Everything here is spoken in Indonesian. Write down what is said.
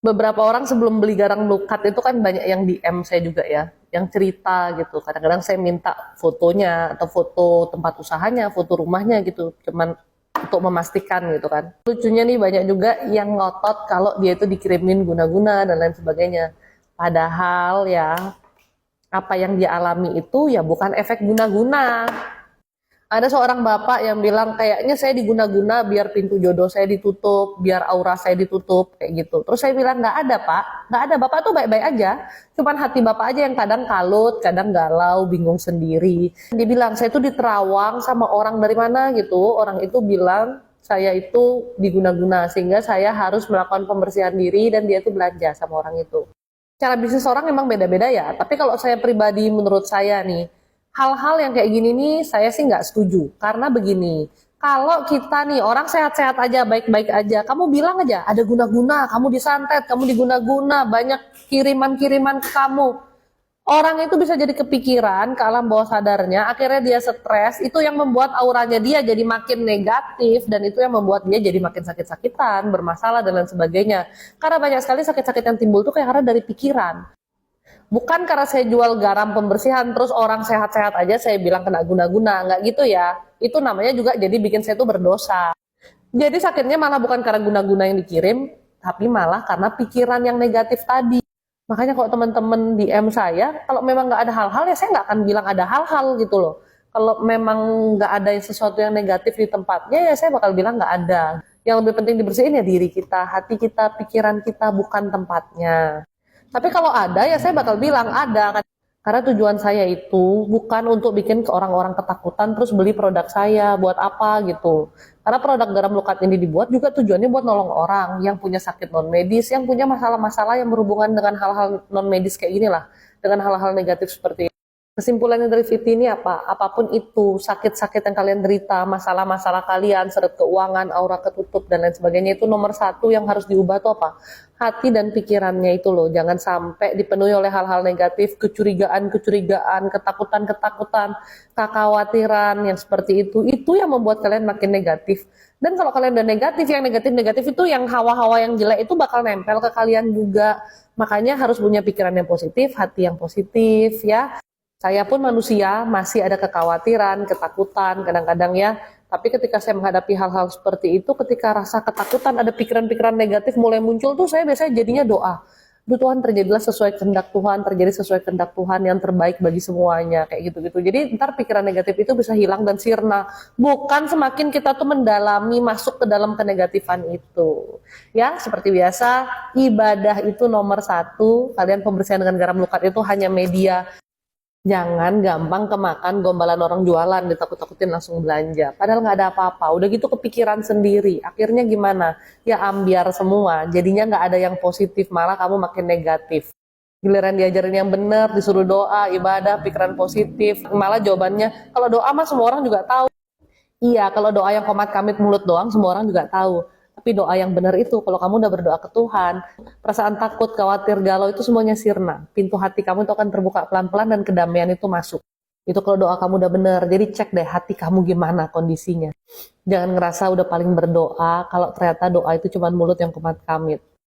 Beberapa orang sebelum beli garang lukat itu kan banyak yang DM saya juga ya, yang cerita gitu. Kadang-kadang saya minta fotonya atau foto tempat usahanya, foto rumahnya gitu, cuman untuk memastikan gitu kan. Lucunya nih banyak juga yang ngotot kalau dia itu dikirimin guna-guna dan lain sebagainya. Padahal ya apa yang dia alami itu ya bukan efek guna-guna. Ada seorang bapak yang bilang kayaknya saya diguna-guna biar pintu jodoh saya ditutup, biar aura saya ditutup kayak gitu. Terus saya bilang nggak ada pak, nggak ada, bapak tuh baik-baik aja. Cuman hati bapak aja yang kadang kalut, kadang galau, bingung sendiri. Dia bilang saya tuh diterawang sama orang dari mana gitu. Orang itu bilang saya itu diguna-guna sehingga saya harus melakukan pembersihan diri dan dia itu belanja sama orang itu. Cara bisnis orang memang beda-beda ya. Tapi kalau saya pribadi menurut saya nih, hal-hal yang kayak gini nih saya sih nggak setuju. Karena begini, kalau kita nih orang sehat-sehat aja, baik-baik aja, kamu bilang aja ada guna-guna, kamu disantet, kamu diguna-guna, banyak kiriman-kiriman ke kamu. Orang itu bisa jadi kepikiran ke alam bawah sadarnya, akhirnya dia stres, itu yang membuat auranya dia jadi makin negatif, dan itu yang membuat dia jadi makin sakit-sakitan, bermasalah, dan lain sebagainya. Karena banyak sekali sakit-sakit yang timbul tuh kayak karena dari pikiran. Bukan karena saya jual garam pembersihan terus orang sehat-sehat aja saya bilang kena guna-guna, nggak gitu ya. Itu namanya juga jadi bikin saya tuh berdosa. Jadi sakitnya malah bukan karena guna-guna yang dikirim, tapi malah karena pikiran yang negatif tadi. Makanya kalau teman-teman DM saya, kalau memang nggak ada hal-hal ya saya nggak akan bilang ada hal-hal gitu loh. Kalau memang nggak ada sesuatu yang negatif di tempatnya ya saya bakal bilang nggak ada. Yang lebih penting dibersihin ya diri kita, hati kita, pikiran kita, bukan tempatnya. Tapi kalau ada ya saya bakal bilang ada. Karena tujuan saya itu bukan untuk bikin ke orang-orang ketakutan terus beli produk saya buat apa gitu. Karena produk garam lukat ini dibuat juga tujuannya buat nolong orang yang punya sakit non medis, yang punya masalah-masalah yang berhubungan dengan hal-hal non medis kayak inilah, dengan hal-hal negatif seperti ini. Kesimpulannya dari Viti ini apa? Apapun itu, sakit-sakit yang kalian derita, masalah-masalah kalian, seret keuangan, aura ketutup, dan lain sebagainya, itu nomor satu yang harus diubah tuh apa? Hati dan pikirannya itu loh. Jangan sampai dipenuhi oleh hal-hal negatif, kecurigaan-kecurigaan, ketakutan-ketakutan, kekhawatiran yang seperti itu. Itu yang membuat kalian makin negatif. Dan kalau kalian udah negatif, yang negatif-negatif itu, yang hawa-hawa yang jelek itu bakal nempel ke kalian juga. Makanya harus punya pikiran yang positif, hati yang positif ya. Saya pun manusia, masih ada kekhawatiran, ketakutan, kadang-kadang ya. Tapi ketika saya menghadapi hal-hal seperti itu, ketika rasa ketakutan, ada pikiran-pikiran negatif mulai muncul tuh, saya biasanya jadinya doa. Duh Tuhan, terjadilah sesuai kehendak Tuhan, terjadi sesuai kehendak Tuhan yang terbaik bagi semuanya, kayak gitu-gitu. Jadi ntar pikiran negatif itu bisa hilang dan sirna. Bukan semakin kita tuh mendalami, masuk ke dalam kenegatifan itu. Ya, seperti biasa, ibadah itu nomor satu. Kalian pembersihan dengan garam lukat itu hanya media. Jangan gampang kemakan gombalan orang jualan, ditakut-takutin langsung belanja. Padahal nggak ada apa-apa. Udah gitu kepikiran sendiri. Akhirnya gimana? Ya ambiar semua. Jadinya nggak ada yang positif, malah kamu makin negatif. Giliran diajarin yang benar, disuruh doa, ibadah, pikiran positif. Malah jawabannya, kalau doa mah semua orang juga tahu. Iya, kalau doa yang komat kamit mulut doang, semua orang juga tahu. Tapi doa yang benar itu, kalau kamu udah berdoa ke Tuhan, perasaan takut, khawatir, galau itu semuanya sirna. Pintu hati kamu itu akan terbuka pelan-pelan dan kedamaian itu masuk. Itu kalau doa kamu udah benar. Jadi cek deh hati kamu gimana kondisinya. Jangan ngerasa udah paling berdoa, kalau ternyata doa itu cuma mulut yang komat kamit.